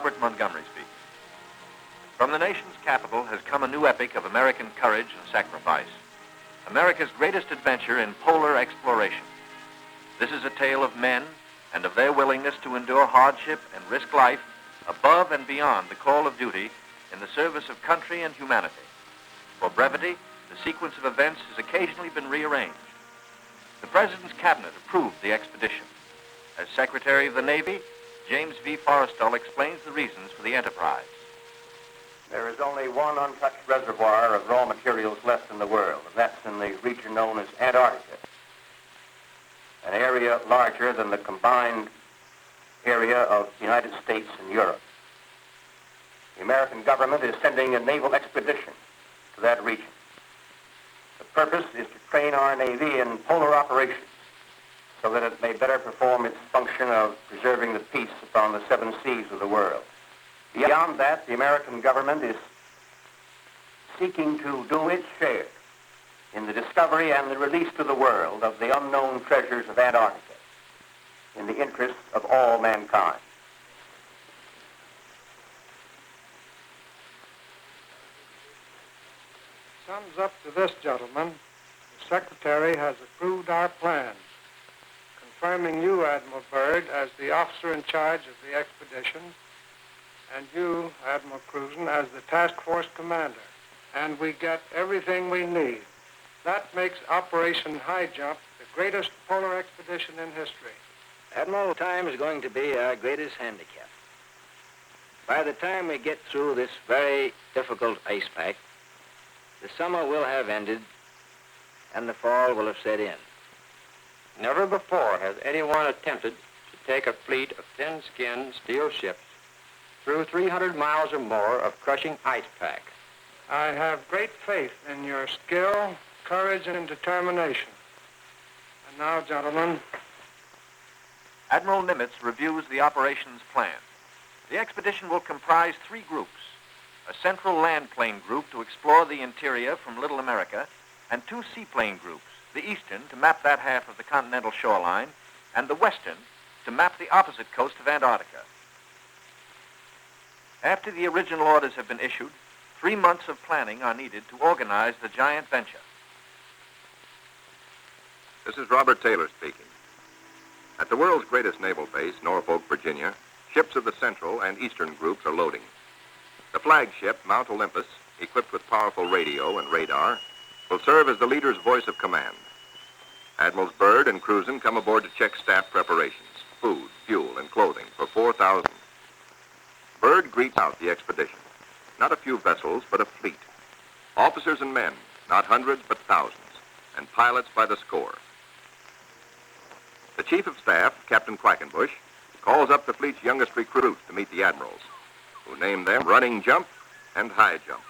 Robert Montgomery speaking. From the nation's capital has come a new epic of American courage and sacrifice, America's greatest adventure in polar exploration. This is a tale of men and of their willingness to endure hardship and risk life above and beyond the call of duty in the service of country and humanity. For brevity, the sequence of events has occasionally been rearranged. The President's cabinet approved the expedition. As Secretary of the Navy, James V. Forrestal explains the reasons for the enterprise. There is only one untouched reservoir of raw materials left in the world, and that's in the region known as Antarctica, an area larger than the combined area of the United States and Europe. The American government is sending a naval expedition to that region. The purpose is to train our Navy in polar operations so that it may better perform its function of preserving the peace upon the seven seas of the world. Beyond that, the American government is seeking to do its share in the discovery and the release to the world of the unknown treasures of Antarctica in the interests of all mankind. Sums up to this, gentlemen. The Secretary has approved our plans, confirming you, Admiral Byrd, as the officer in charge of the expedition, and you, Admiral Cruzen, as the task force commander. And we get everything we need. That makes Operation Highjump the greatest polar expedition in history. Admiral, time is going to be our greatest handicap. By the time we get through this very difficult ice pack, the summer will have ended and the fall will have set in. Never before has anyone attempted to take a fleet of thin-skinned steel ships through 300 miles or more of crushing ice pack. I have great faith in your skill, courage, and determination. And now, gentlemen. Admiral Nimitz reviews the operations plan. The expedition will comprise 3 groups: a central land plane group to explore the interior from Little America, and 2 seaplane groups, the eastern to map that half of the continental shoreline, and the western to map the opposite coast of Antarctica. After the original orders have been issued, 3 months of planning are needed to organize the giant venture. This is Robert Taylor speaking. At the world's greatest naval base, Norfolk, Virginia, ships of the Central and Eastern groups are loading. The flagship, Mount Olympus, equipped with powerful radio and radar, will serve as the leader's voice of command. Admirals Byrd and Cruzen come aboard to check staff preparations, food, fuel, and clothing for 4,000. Byrd greets out the expedition. Not a few vessels, but a fleet. Officers and men, not hundreds, but thousands, and pilots by the score. The Chief of Staff, Captain Quackenbush, calls up the fleet's youngest recruits to meet the admirals, who name them Running Jump and High Jump.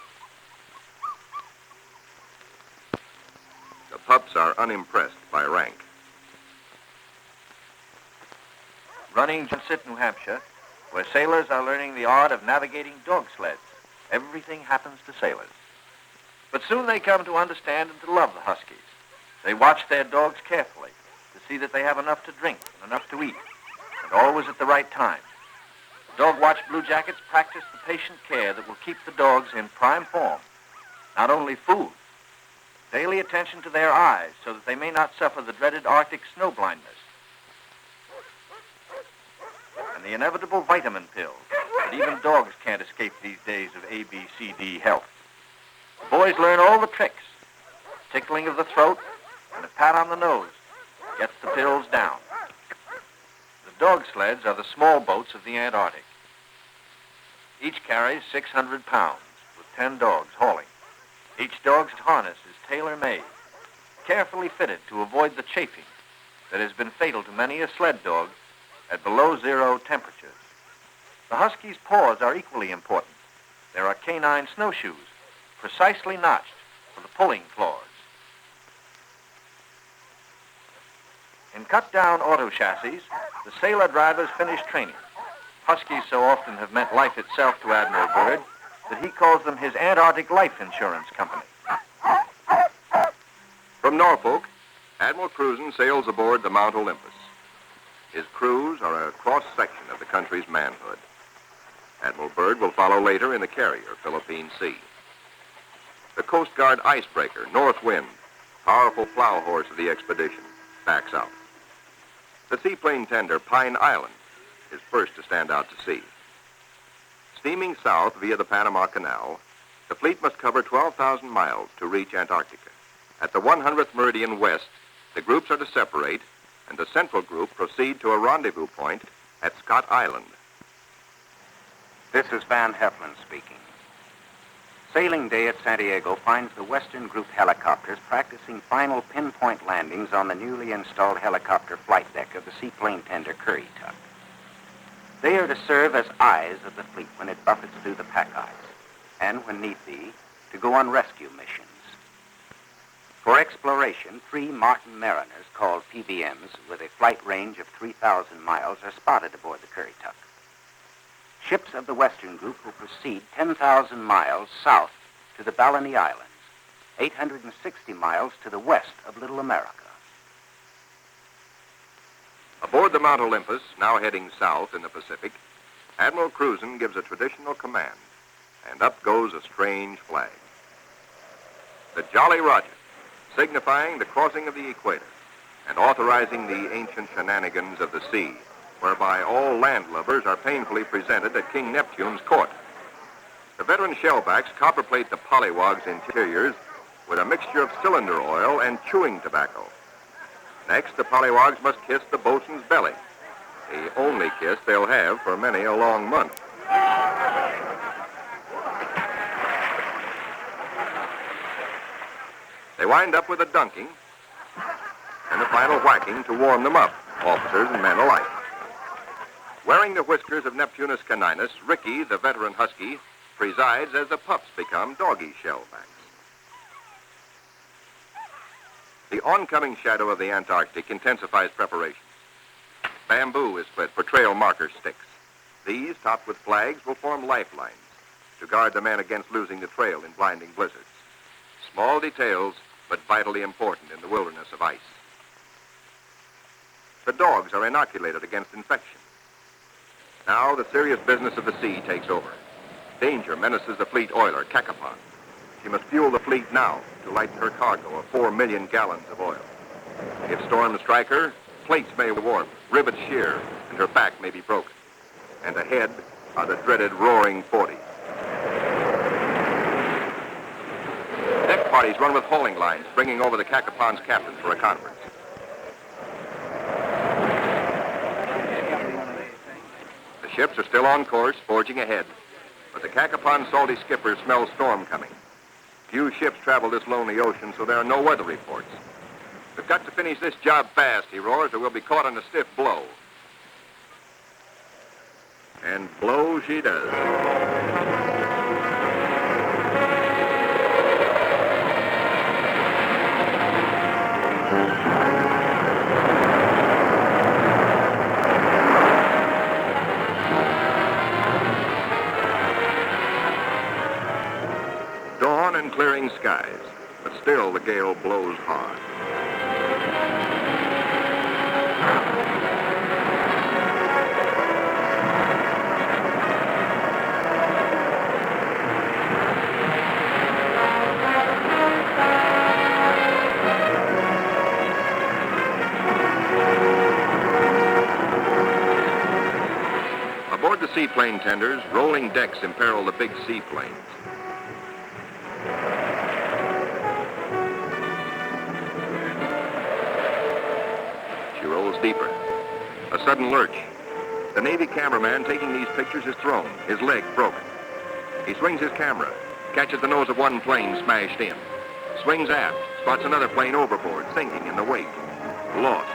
The pups are unimpressed by rank. Running Jump, New Hampshire, where sailors are learning the art of navigating dog sleds. Everything happens to sailors. But soon they come to understand and to love the Huskies. They watch their dogs carefully to see that they have enough to drink and enough to eat, and always at the right time. The dog watch bluejackets practice the patient care that will keep the dogs in prime form. Not only food, daily attention to their eyes so that they may not suffer the dreaded Arctic snow blindness, and the inevitable vitamin pills that even dogs can't escape these days of ABCD health. The boys learn all the tricks. Tickling of the throat and a pat on the nose gets the pills down. The dog sleds are the small boats of the Antarctic. Each carries 600 pounds, with 10 dogs hauling. Each dog's harness is tailor-made, carefully fitted to avoid the chafing that has been fatal to many a sled dog at below zero temperatures. The Husky's paws are equally important. There are canine snowshoes, precisely notched for the pulling claws. In cut-down auto chassis, the sailor drivers finish training. Huskies so often have meant life itself to Admiral Byrd that he calls them his Antarctic life insurance company. From Norfolk, Admiral Cruzen sails aboard the Mount Olympus. His crews are a cross-section of the country's manhood. Admiral Byrd will follow later in the carrier, Philippine Sea. The Coast Guard icebreaker, North Wind, powerful plow horse of the expedition, backs out. The seaplane tender, Pine Island, is first to stand out to sea. Steaming south via the Panama Canal, the fleet must cover 12,000 miles to reach Antarctica. At the 100th meridian west, the groups are to separate, and the central group proceed to a rendezvous point at Scott Island. This is Van Heflin speaking. Sailing day at Santiago finds the Western Group helicopters practicing final pinpoint landings on the newly installed helicopter flight deck of the seaplane tender Currituck. They are to serve as eyes of the fleet when it buffets through the pack ice, and when need be, to go on rescue missions. For exploration, 3 Martin Mariners, called PBMs, with a flight range of 3,000 miles, are spotted aboard the Currituck. Ships of the Western Group will proceed 10,000 miles south to the Balleny Islands, 860 miles to the west of Little America. Aboard the Mount Olympus, now heading south in the Pacific, Admiral Cruzen gives a traditional command, and up goes a strange flag. The Jolly Roger, signifying the crossing of the equator and authorizing the ancient shenanigans of the sea, whereby all landlubbers are painfully presented at King Neptune's court. The veteran shellbacks copperplate the polywogs' interiors with a mixture of cylinder oil and chewing tobacco. Next, the polywogs must kiss the bosun's belly, the only kiss they'll have for many a long month. They wind up with a dunking and a final whacking to warm them up, officers and men alike. Wearing the whiskers of Neptunus caninus, Ricky, the veteran husky, presides as the pups become doggy shellbacks. The oncoming shadow of the Antarctic intensifies preparations. Bamboo is split for trail marker sticks. These, topped with flags, will form lifelines to guard the men against losing the trail in blinding blizzards. Small details, but vitally important in the wilderness of ice. The dogs are inoculated against infection. Now the serious business of the sea takes over. Danger menaces the fleet oiler, Cacapon. She must fuel the fleet now to lighten her cargo of 4 million gallons of oil. If storms strike her, plates may warp, rivets shear, and her back may be broken. And ahead are the dreaded roaring 40s. Deck parties run with hauling lines, bringing over the Cacapon's captain for a conference. The ships are still on course, forging ahead, but the Cacapon's salty skipper smells storm coming. Few ships travel this lonely ocean, so there are no weather reports. We've got to finish this job fast, he roars, or we'll be caught on a stiff blow. And blow she does. Dawn and clearing skies, but still the gale blows hard. Aboard the seaplane tenders, rolling decks imperil the big seaplanes. She rolls deeper. A sudden lurch. The Navy cameraman taking these pictures is thrown, his leg broken. He swings his camera, catches the nose of one plane smashed in, swings aft, spots another plane overboard, sinking in the wake. Lost.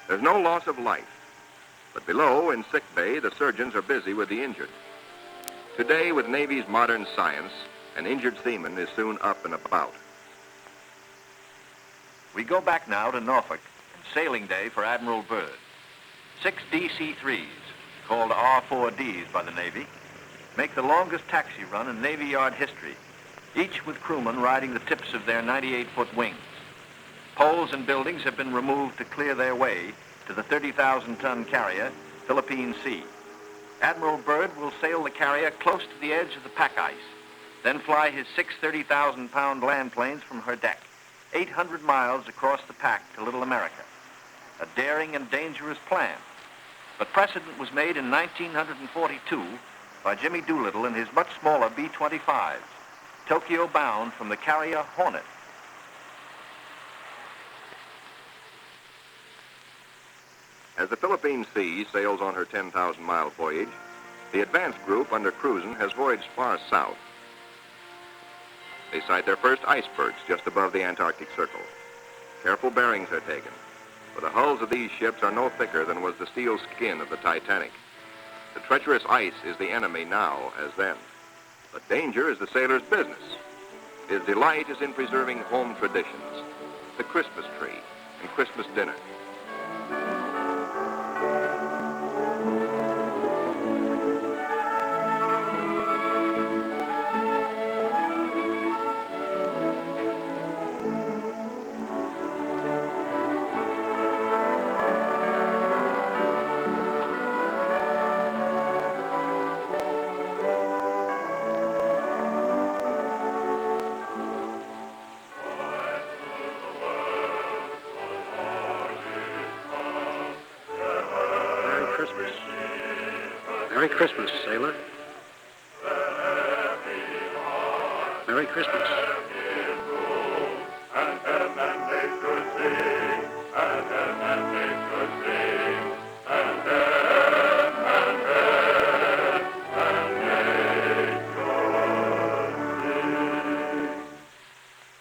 There's no loss of life, but below in sick bay, the surgeons are busy with the injured. Today, with Navy's modern science, an injured seaman is soon up and about. We go back now to Norfolk, sailing day for Admiral Byrd. 6 DC-3s, called R-4Ds by the Navy, make the longest taxi run in Navy Yard history, each with crewmen riding the tips of their 98-foot wings. Poles and buildings have been removed to clear their way to the 30,000-ton carrier, Philippine Sea. Admiral Byrd will sail the carrier close to the edge of the pack ice, then fly his 6 30,000-pound land planes from her deck, 800 miles across the pack to Little America. A daring and dangerous plan, but precedent was made in 1942 by Jimmy Doolittle in his much smaller B-25s, Tokyo-bound from the carrier Hornet. As the Philippine Sea sails on her 10,000-mile voyage, the advance group under Cruzen has voyaged far south. They sight their first icebergs just above the Antarctic Circle. Careful bearings are taken, for the hulls of these ships are no thicker than was the steel skin of the Titanic. The treacherous ice is the enemy now as then, but danger is the sailor's business. His delight is in preserving home traditions, the Christmas tree and Christmas dinner. Merry Christmas, sailor. Merry Christmas.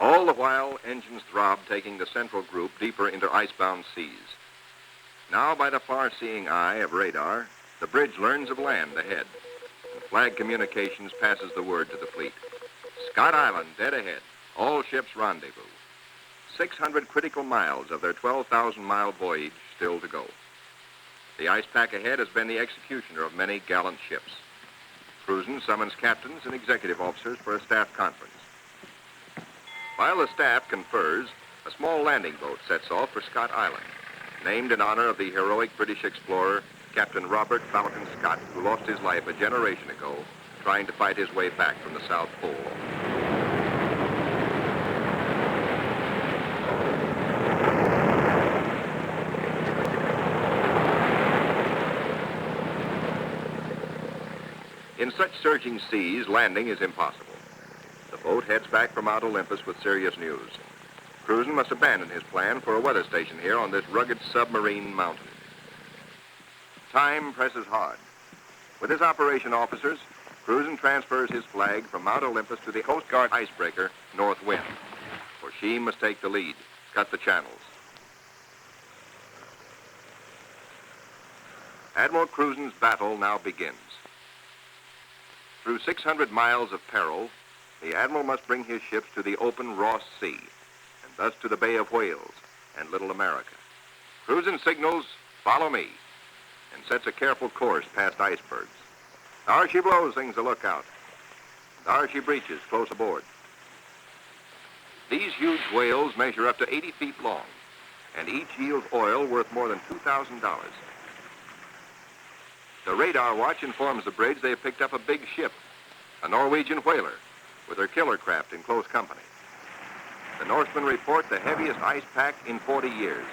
All the while, engines throb, taking the central group deeper into icebound seas. Now, by the far-seeing eye of radar, the bridge learns of land ahead, and flag communications passes the word to the fleet. Scott Island, dead ahead. All ships rendezvous. 600 critical miles of their 12,000-mile voyage still to go. The ice pack ahead has been the executioner of many gallant ships. Cruzen summons captains and executive officers for a staff conference. While the staff confers, a small landing boat sets off for Scott Island, named in honor of the heroic British explorer Captain Robert Falcon Scott, who lost his life a generation ago trying to fight his way back from the South Pole. In such surging seas, landing is impossible. The boat heads back for Mount Olympus with serious news. Cruzen must abandon his plan for a weather station here on this rugged submarine mountain. Time presses hard. With his operation officers, Cruzen transfers his flag from Mount Olympus to the Coast Guard icebreaker, North Wind, for she must take the lead, cut the channels. Admiral Cruzen's battle now begins. Through 600 miles of peril, the Admiral must bring his ships to the open Ross Sea, and thus to the Bay of Whales and Little America. Cruzen signals, "Follow me," and sets a careful course past icebergs. There she blows, sings the lookout. There she breaches, close aboard. These huge whales measure up to 80 feet long, and each yields oil worth more than $2,000. The radar watch informs the bridge they have picked up a big ship, a Norwegian whaler, with her killer craft in close company. The Norsemen report the heaviest ice pack in 40 years.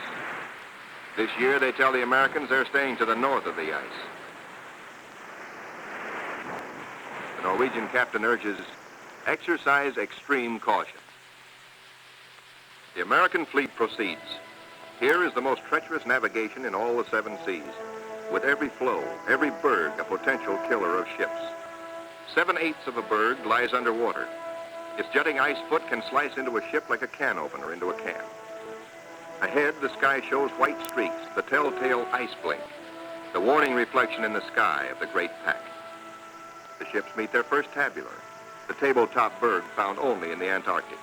This year, they tell the Americans they're staying to the north of the ice. The Norwegian captain urges, exercise extreme caution. The American fleet proceeds. Here is the most treacherous navigation in all the 7 seas, with every floe, every berg a potential killer of ships. 7/8 of a berg lies underwater. Its jutting ice foot can slice into a ship like a can opener into a can. Ahead, the sky shows white streaks, the telltale ice blink, the warning reflection in the sky of the great pack. The ships meet their first tabular, the tabletop berg found only in the Antarctic.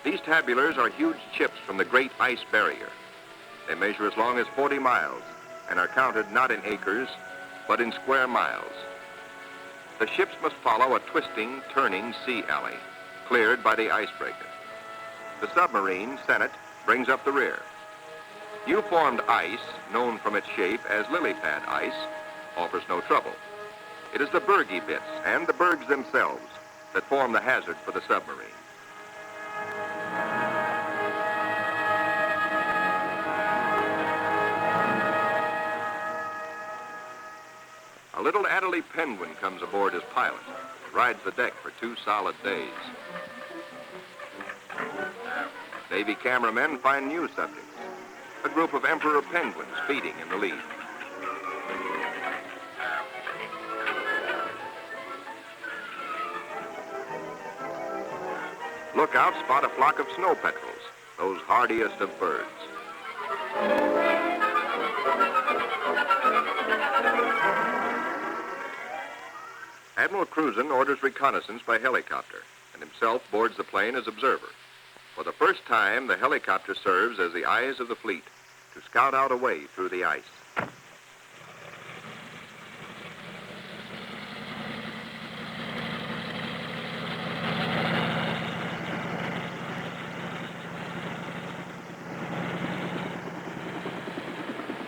These tabulars are huge chips from the great ice barrier. They measure as long as 40 miles, and are counted not in acres, but in square miles. The ships must follow a twisting, turning sea alley, cleared by the icebreaker. The submarine, Senate, brings up the rear. New-formed ice, known from its shape as lily pad ice, offers no trouble. It is the bergy bits and the bergs themselves that form the hazard for the submarine. A little Adderley penguin comes aboard as pilot, rides the deck for 2 solid days. Navy cameramen find new subjects, a group of emperor penguins feeding in the lead. Lookouts spot a flock of snow petrels, those hardiest of birds. Admiral Cruzen orders reconnaissance by helicopter and himself boards the plane as observer. For the first time, the helicopter serves as the eyes of the fleet to scout out a way through the ice.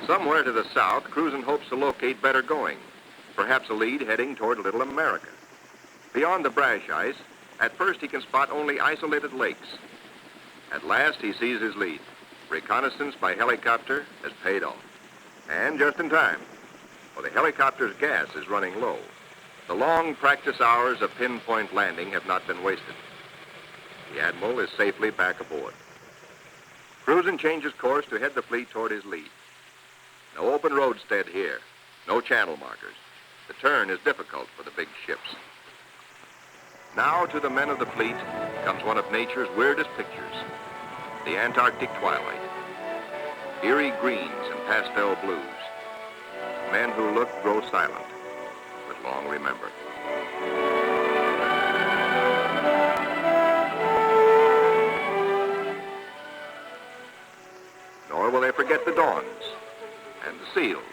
Somewhere to the south, Cruzen hopes to locate better going, perhaps a lead heading toward Little America. Beyond the brash ice, at first he can spot only isolated lakes. At last he sees his lead. Reconnaissance by helicopter has paid off. And just in time, for the helicopter's gas is running low. The long practice hours of pinpoint landing have not been wasted. The Admiral is safely back aboard. Cruzen changes course to head the fleet toward his lead. No open roadstead here, no channel markers. The turn is difficult for the big ships. Now to the men of the fleet comes one of nature's weirdest pictures, the Antarctic twilight. Eerie greens and pastel blues. Men who look grow silent, but long remember. Nor will they forget the dawns and the seals.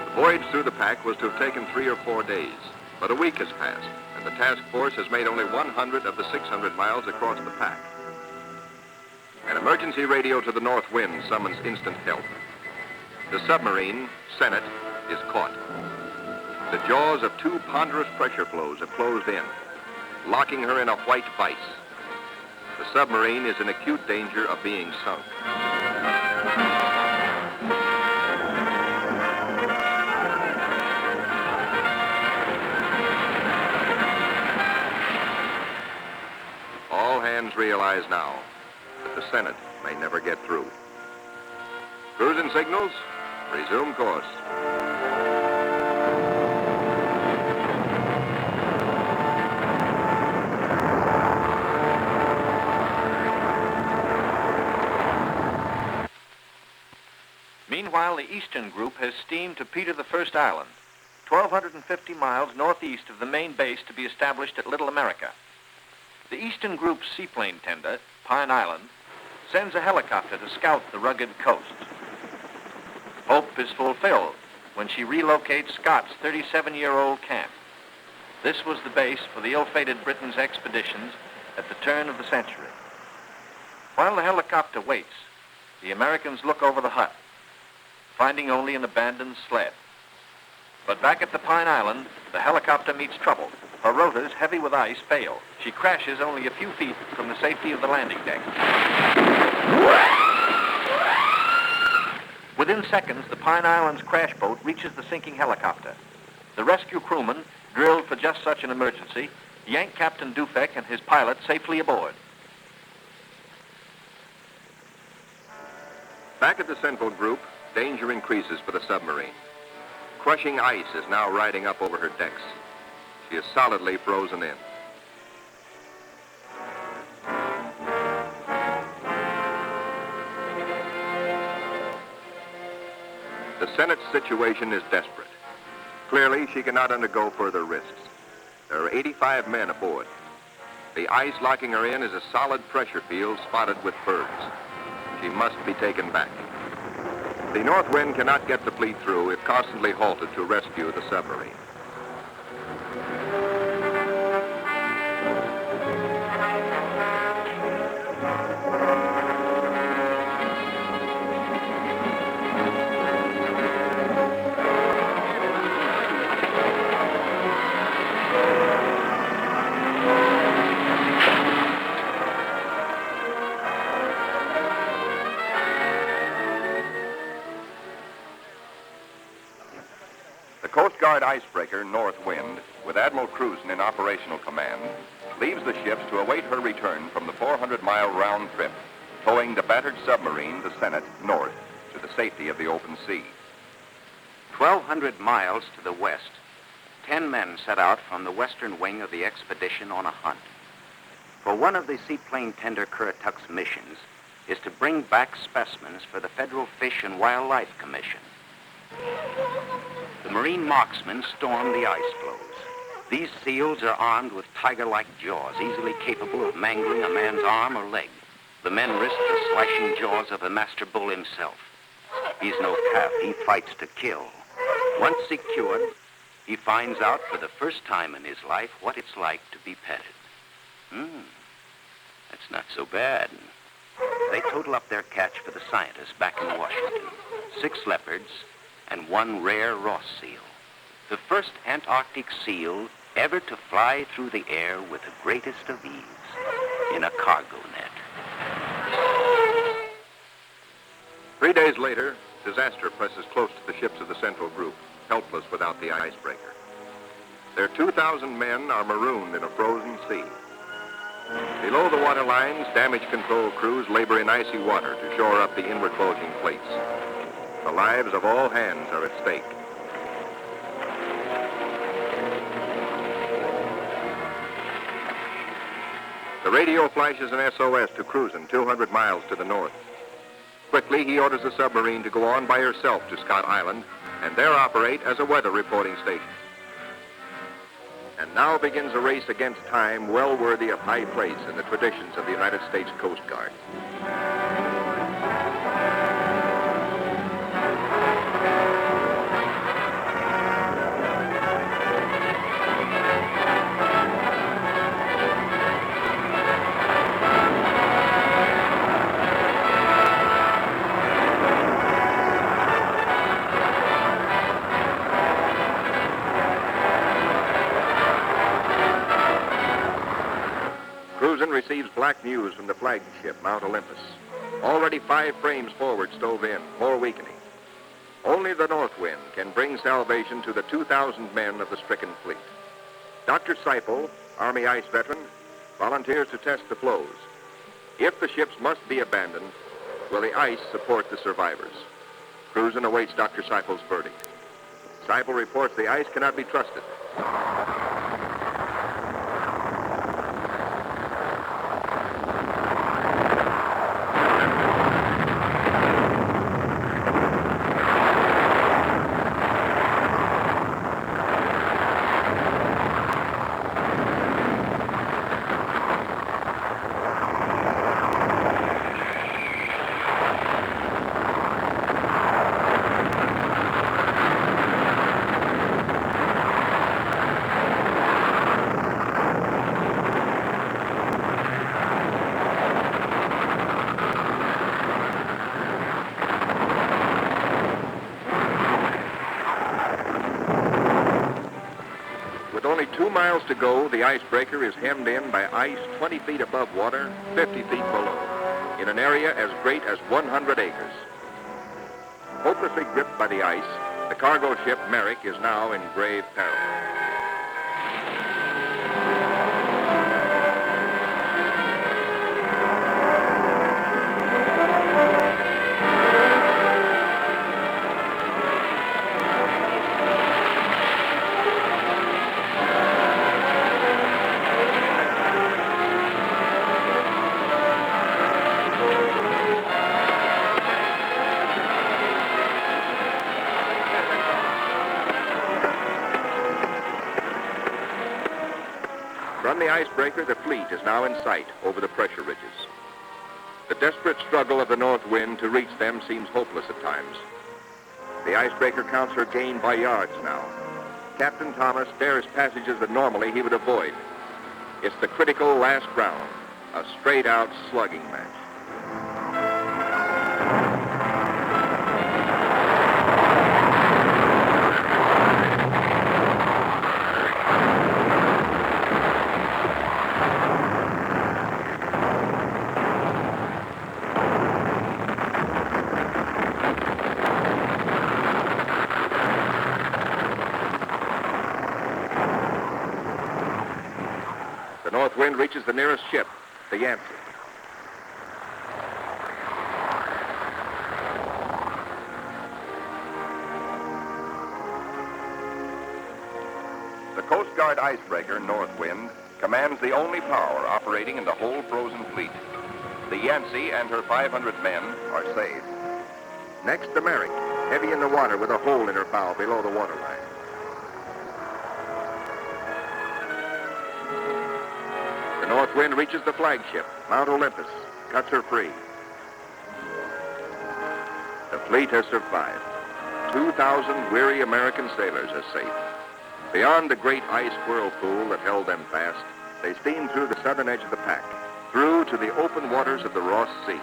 The voyage through the pack was to have taken 3 or 4 days, but a week has passed, and the task force has made only 100 of the 600 miles across the pack. An emergency radio to the north wind summons instant help. The submarine, Senate, is caught. The jaws of 2 ponderous pressure flows have closed in, locking her in a white vice. The submarine is in acute danger of being sunk. All hands realize now that the Senate may never get through. Cruzen signals, resume course. Meanwhile, the eastern group has steamed to Peter the First Island, 1,250 miles northeast of the main base to be established at Little America. The eastern group's seaplane tender, Pine Island, sends a helicopter to scout the rugged coast. Hope is fulfilled when she relocates Scott's 37-year-old camp. This was the base for the ill-fated Britain's expeditions at the turn of the century. While the helicopter waits, the Americans look over the hut, finding only an abandoned sled. But back at the Pine Island, the helicopter meets trouble. Her rotors, heavy with ice, fail. She crashes only a few feet from the safety of the landing deck. Within seconds, the Pine Island's crash boat reaches the sinking helicopter. The rescue crewmen, drilled for just such an emergency, yank Captain Dufek and his pilot safely aboard. Back at the central group, danger increases for the submarine. Crushing ice is now riding up over her decks. She is solidly frozen in. The Senate's situation is desperate. Clearly, she cannot undergo further risks. There are 85 men aboard. The ice locking her in is a solid pressure field spotted with bergs. She must be taken back. The north wind cannot get the fleet through if constantly halted to rescue the submarine. Coast Guard icebreaker North Wind, with Admiral Cruzen in operational command, leaves the ships to await her return from the 400-mile round trip, towing the battered submarine, the Senate, north to the safety of the open sea. 1,200 miles to the west, 10 men set out from the western wing of the expedition on a hunt. For one of the seaplane tender Currituck's missions is to bring back specimens for the Federal Fish and Wildlife Commission. The Marine marksmen storm the ice floes. These seals are armed with tiger-like jaws, easily capable of mangling a man's arm or leg. The men risk the slashing jaws of the master bull himself. He's no calf. He fights to kill. Once secured, he finds out for the first time in his life what it's like to be petted. That's not so bad. They total up their catch for the scientists back in Washington. 6 leopards and 1 rare Ross seal. The first Antarctic seal ever to fly through the air with the greatest of ease in a cargo net. 3 days later, disaster presses close to the ships of the Central Group, helpless without the icebreaker. Their 2,000 men are marooned in a frozen sea. Below the water lines, damage control crews labor in icy water to shore up the inward bulging plates. The lives of all hands are at stake. The radio flashes an SOS to Cruzen 200 miles to the north. Quickly, he orders the submarine to go on by herself to Scott Island and there operate as a weather reporting station. And now begins a race against time well worthy of high place in the traditions of the United States Coast Guard. Cruzen receives black news from the flagship, Mount Olympus. Already 5 frames forward stove in, more weakening. Only the north wind can bring salvation to the 2,000 men of the stricken fleet. Dr. Seipel, Army ice veteran, volunteers to test the floes. If the ships must be abandoned, will the ice support the survivors? Cruzen awaits Dr. Seipel's verdict. Seipel reports the ice cannot be trusted. With only 2 miles to go, the icebreaker is hemmed in by ice 20 feet above water, 50 feet below, in an area as great as 100 acres. Hopelessly gripped by the ice, the cargo ship Merrick is now in grave peril. the icebreaker, the fleet is now in sight over the pressure ridges. The desperate struggle of the north wind to reach them seems hopeless at times. The icebreaker counts her gain by yards now. Captain Thomas dares passages that normally he would avoid. It's the critical last round, a straight-out slugging match. The north wind reaches the nearest ship, the Yancey. The Coast Guard icebreaker, North Wind, commands the only power operating in the whole frozen fleet. The Yancey and her 500 men are saved. Next, the Merrick, heavy in the water with a hole in her bow below the waterline. The north wind reaches the flagship, Mount Olympus, cuts her free. The fleet has survived. 2,000 weary American sailors are safe. Beyond the great ice whirlpool that held them fast, they steamed through the southern edge of the pack, through to the open waters of the Ross Sea,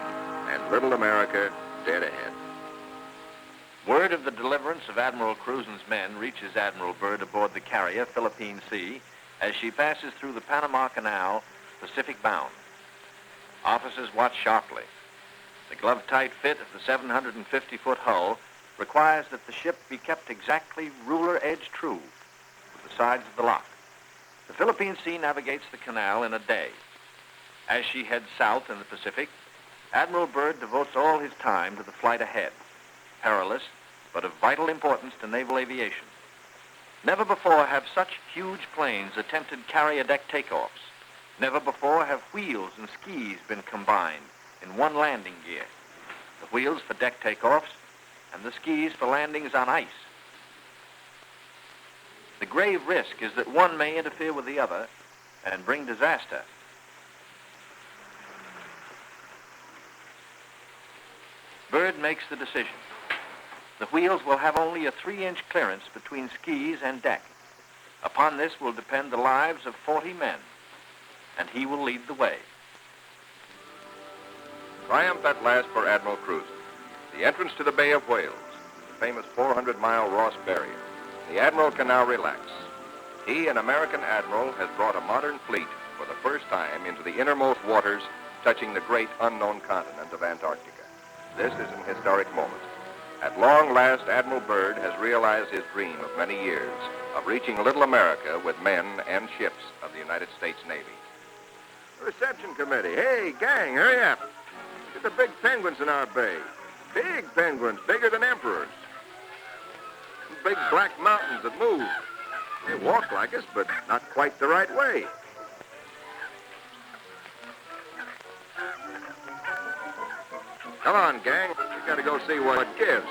and little America dead ahead. Word of the deliverance of Admiral Cruzen's men reaches Admiral Byrd aboard the carrier Philippine Sea as she passes through the Panama Canal, Pacific bound. Officers watch sharply. The glove-tight fit of the 750-foot hull requires that the ship be kept exactly ruler-edge true with the sides of the lock. The Philippine Sea navigates the canal in a day. As she heads south in the Pacific, Admiral Byrd devotes all his time to the flight ahead, perilous but of vital importance to naval aviation. Never before have such huge planes attempted carrier-deck takeoffs. Never before have wheels and skis been combined in one landing gear. The wheels for deck takeoffs and the skis for landings on ice. The grave risk is that one may interfere with the other and bring disaster. Byrd makes the decision. The wheels will have only a 3-inch clearance between skis and deck. Upon this will depend the lives of 40 men, and he will lead the way. Triumph at last for Admiral Cruzen. The entrance to the Bay of Whales, the famous 400-mile Ross barrier. The Admiral can now relax. He, an American admiral, has brought a modern fleet for the first time into the innermost waters touching the great unknown continent of Antarctica. This is an historic moment. At long last, Admiral Byrd has realized his dream of many years of reaching little America with men and ships of the United States Navy. Reception committee. Hey, gang, hurry up. Look at the big penguins in our bay. Big penguins, bigger than emperors. Big black mountains that move. They walk like us, but not quite the right way. Come on, gang. We gotta go see what it gives.